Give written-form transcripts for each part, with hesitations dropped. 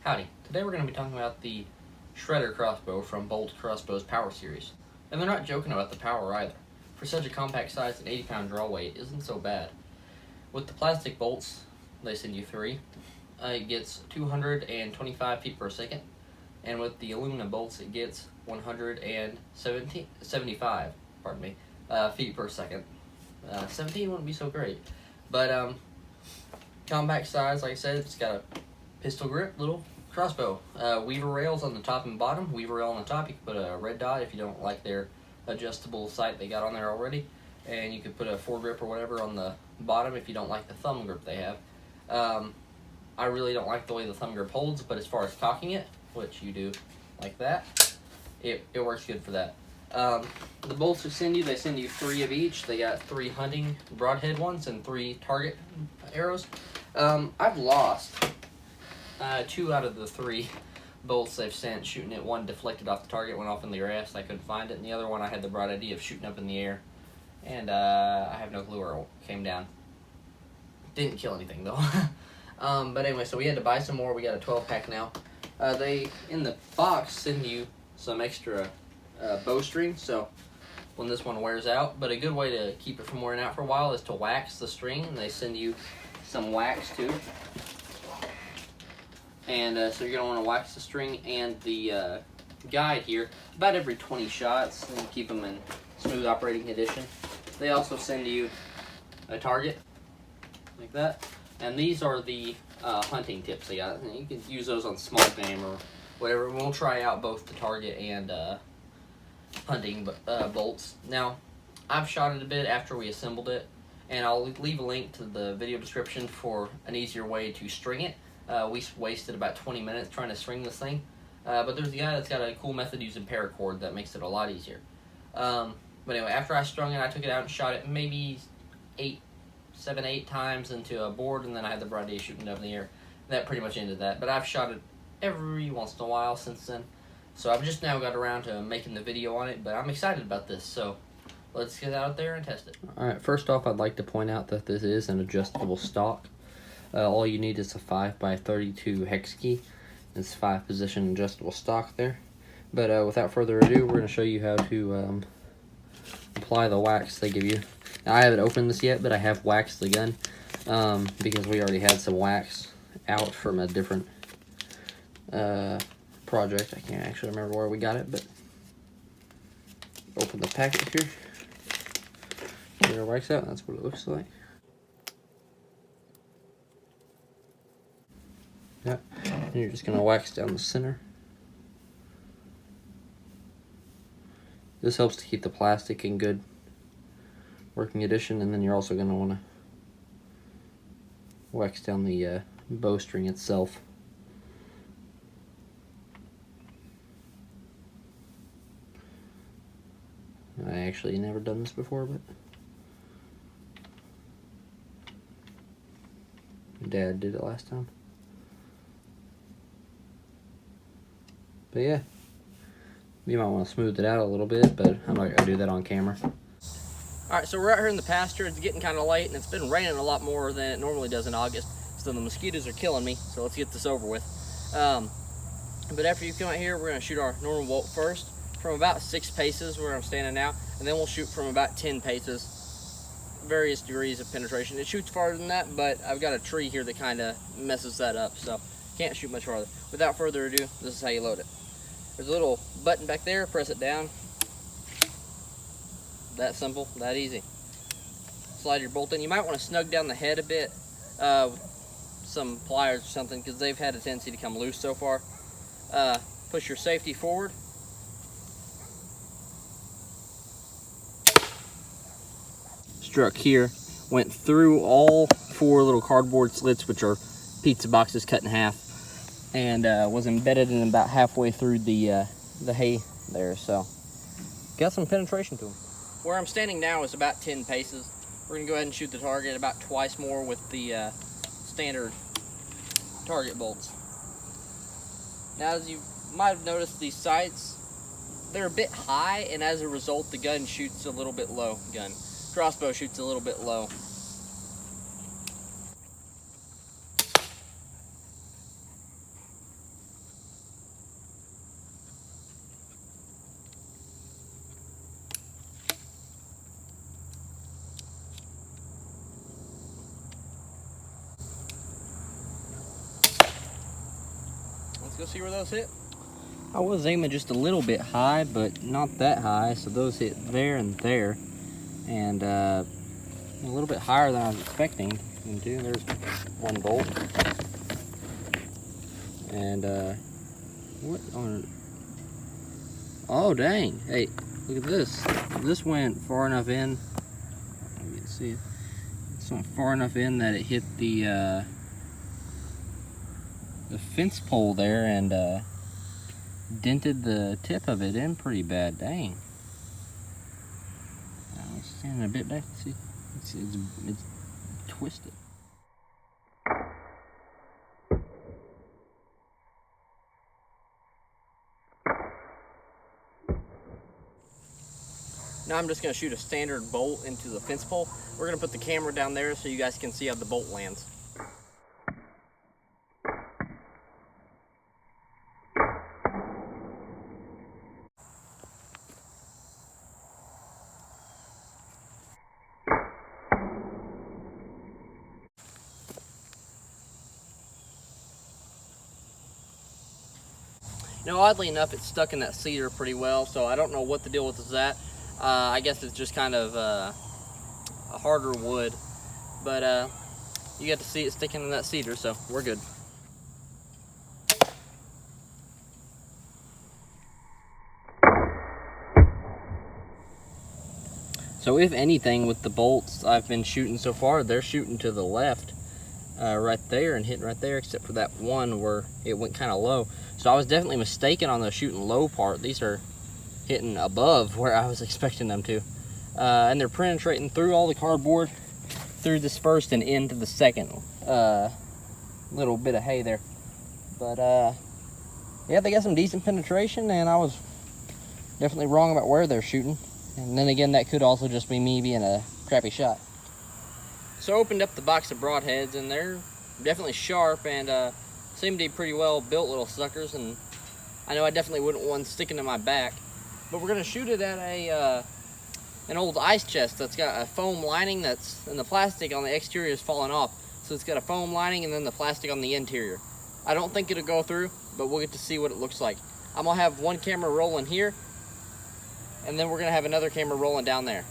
Howdy, today we're going to be talking about the Shredder crossbow from Bolt Crossbows Power Series. And they're not joking about the power either. For such a compact size, an 80-pound draw weight isn't so bad. With the plastic bolts, they send you 3. It gets 225 feet per second. And with the aluminum bolts, it gets 175 feet per second. 17 wouldn't be so great. But compact size, like I said, it's got a pistol grip, little crossbow. Weaver rails on the top and bottom. Weaver rail on the top, you can put a red dot if you don't like their adjustable sight they got on there already. And you could put a foregrip or whatever on the bottom if you don't like the thumb grip they have. I really don't like the way the thumb grip holds, but as far as cocking it, which you do like that, it works good for that. The bolts they send you 3 of each. They got 3 hunting broadhead ones and 3 target arrows. I've lost 2 out of the 3 bolts they've sent shooting it. One deflected off the target, went off in the grass, I couldn't find it, and the other one I had the bright idea of shooting up in the air, and I have no clue where it came down. Didn't kill anything though. But anyway, so we had to buy some more. We got a 12-pack now. They, in the box, send you some extra bowstring, so when this one wears out. But a good way to keep it from wearing out for a while is to wax the string, and they send you some wax too. And so you're going to want to wax the string and the guide here about every 20 shots and keep them in smooth operating condition. They also send you a target like that, and these are the hunting tips they got. You can use those on small game or whatever. We'll try out both the target and hunting bolts. Now, I've shot it a bit after we assembled it, and I'll leave a link to the video description for an easier way to string it. We wasted about 20 minutes trying to string this thing, but there's a guy that's got a cool method using paracord that makes it a lot easier. But anyway, after I strung it, I took it out and shot it maybe 7, 8 times into a board, and then I had the bright idea shooting it up in the air. That pretty much ended that, but I've shot it every once in a while since then, so I've just now got around to making the video on it, but I'm excited about this, so let's get out there and test it. Alright, first off, I'd like to point out that this is an adjustable stock. All you need is a 5x32 hex key. It's 5-position adjustable stock there. But without further ado, we're going to show you how to apply the wax they give you. Now, I haven't opened this yet, but I have waxed the gun because we already had some wax out from a different project. I can't actually remember where we got it, but open the packet here. Get our wax out. That's what it looks like. Yeah, and you're just going to wax down the center. This helps to keep the plastic in good working condition, and then you're also going to want to wax down the bowstring itself. I actually never done this before, but Dad did it last time. But yeah, you might want to smooth it out a little bit, but I'm not going to do that on camera. Alright, so we're out here in the pasture. It's getting kind of late, and it's been raining a lot more than it normally does in August. So the mosquitoes are killing me, so let's get this over with. But after you come out here, we're going to shoot our normal bolt first from about 6 paces where I'm standing now, and then we'll shoot from about 10 paces. Various degrees of penetration. It shoots farther than that, but I've got a tree here that kind of messes that up, so can't shoot much farther. Without further ado, this is how you load it. There's a little button back there, press it down. That simple, that easy. Slide your bolt in. You might want to snug down the head a bit with some pliers or something, because they've had a tendency to come loose so far. Push your safety forward. Struck here, went through all 4 little cardboard slits, which are pizza boxes cut in half, and was embedded in about halfway through the hay there, so got some penetration to them. Where I'm standing now is about 10 paces. We're going to go ahead and shoot the target about twice more with the standard target bolts. Now, as you might have noticed, these sights, they're a bit high, and as a result, the gun shoots a little bit low. Crossbow shoots a little bit low. go see where those hit? I was aiming just a little bit high, but not that high, so those hit there and there. And a little bit higher than I was expecting them to. There's one bolt. And what on? Oh dang! Hey, look at this. This went far enough in. You can see it. This went far enough in that it hit the fence pole there and dented the tip of it in pretty bad. Dang. I was standing a bit back. See, it's twisted. Now I'm just going to shoot a standard bolt into the fence pole. We're going to put the camera down there so you guys can see how the bolt lands. Now, oddly enough, it's stuck in that cedar pretty well, so I don't know what the deal with that. I guess it's just kind of a harder wood, but you get to see it sticking in that cedar, so we're good. So if anything, with the bolts I've been shooting so far, they're shooting to the left. Right there and hitting right there, except for that one where it went kind of low. So I was definitely mistaken on the shooting low part. These are hitting above where I was expecting them to. And they're penetrating through all the cardboard, through this first and into the second little bit of hay there. But yeah, they got some decent penetration, and I was definitely wrong about where they're shooting. And then again, that could also just be me being a crappy shot. So I opened up the box of broadheads, and they're definitely sharp and seem to be pretty well built little suckers, and I know I definitely wouldn't want one sticking to my back. But we're gonna shoot it at an old ice chest that's got a foam lining and the plastic on the exterior is falling off. So it's got a foam lining and then the plastic on the interior. I don't think it'll go through, but we'll get to see what it looks like. I'm gonna have one camera rolling here, and then we're gonna have another camera rolling down there.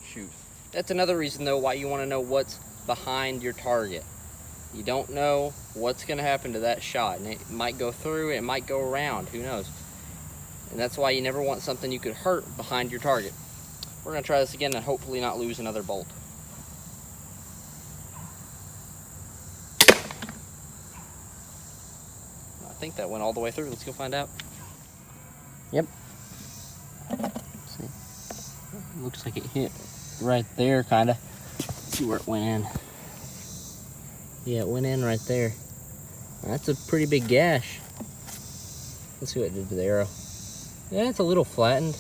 Shoot. That's another reason though why you want to know what's behind your target. You don't know what's going to happen to that shot, and it might go through, it might go around, who knows. And that's why you never want something you could hurt behind your target. We're going to try this again and hopefully not lose another bolt. I think that went all the way through. Let's go find out. Yep. Let's see. Looks like it hit right there, kind of. Let's see where it went in. Yeah, it went in right there. That's a pretty big gash. Let's see what it did to the arrow. Yeah, it's a little flattened.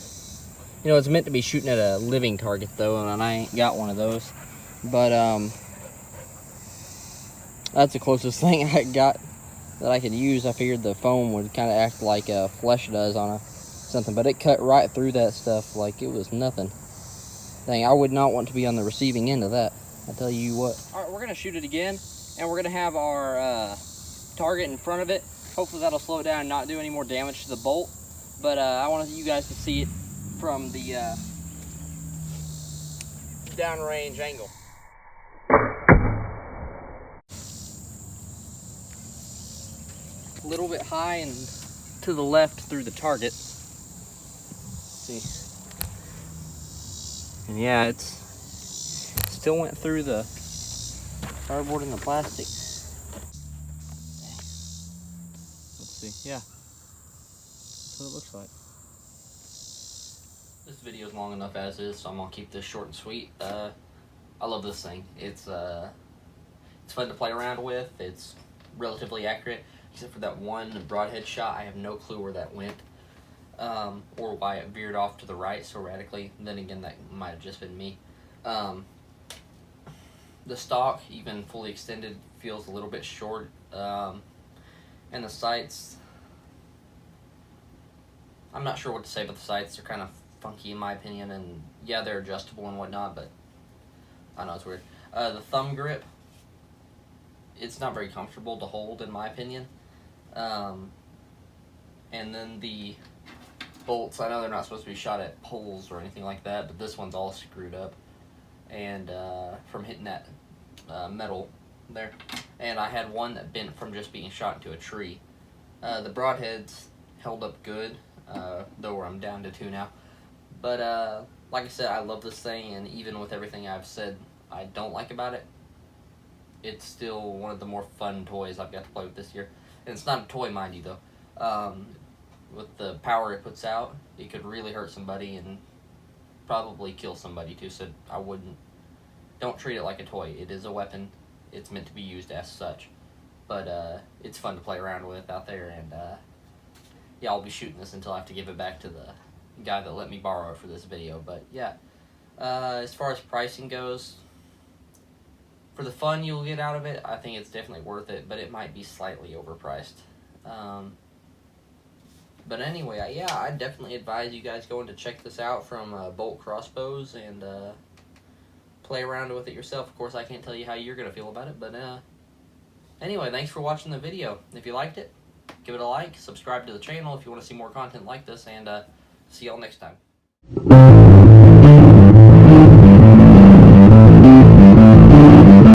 You know, it's meant to be shooting at a living target though, and I ain't got one of those. But that's the closest thing I got that I could use. I figured the foam would kind of act like flesh does on something, but it cut right through that stuff like it was nothing. Dang, I would not want to be on the receiving end of that. I tell you what. All right, we're gonna shoot it again, and we're gonna have our target in front of it. Hopefully that'll slow it down and not do any more damage to the bolt. But I want you guys to see it from the downrange angle. A little bit high and to the left through the target. Let's see. And yeah, it still went through the cardboard and the plastic. Let's see. Yeah. That's what it looks like. This video is long enough as is, so I'm gonna keep this short and sweet. I love this thing. It's fun to play around with. It's relatively accurate, except for that one broadhead shot. I have no clue where that went, or why it veered off to the right so radically. Then again, that might have just been me. The stock, even fully extended, feels a little bit short, and the sights, I'm not sure what to say about the sights. They're kind of funky in my opinion, and yeah, they're adjustable and whatnot, but I know it's weird. The thumb grip, it's not very comfortable to hold in my opinion. And then the bolts, I know they're not supposed to be shot at poles or anything like that, but this one's all screwed up, and from hitting that metal there. And I had one that bent from just being shot into a tree. The broadheads held up good, though I'm down to 2 now. But like I said, I love this thing, and even with everything I've said I don't like about it, it's still one of the more fun toys I've got to play with this year. And it's not a toy, mind you, though. With the power it puts out, it could really hurt somebody and probably kill somebody too, so don't treat it like a toy. It is a weapon. It's meant to be used as such. But it's fun to play around with out there, and yeah, I'll be shooting this until I have to give it back to the guy that let me borrow it for this video. But yeah, as far as pricing goes, for the fun you'll get out of it, I think it's definitely worth it, but it might be slightly overpriced. But anyway, yeah, I definitely advise you guys going to check this out from Bolt Crossbows and play around with it yourself. Of course, I can't tell you how you're going to feel about it, but anyway, thanks for watching the video. If you liked it, give it a like, subscribe to the channel if you want to see more content like this, and see y'all next time.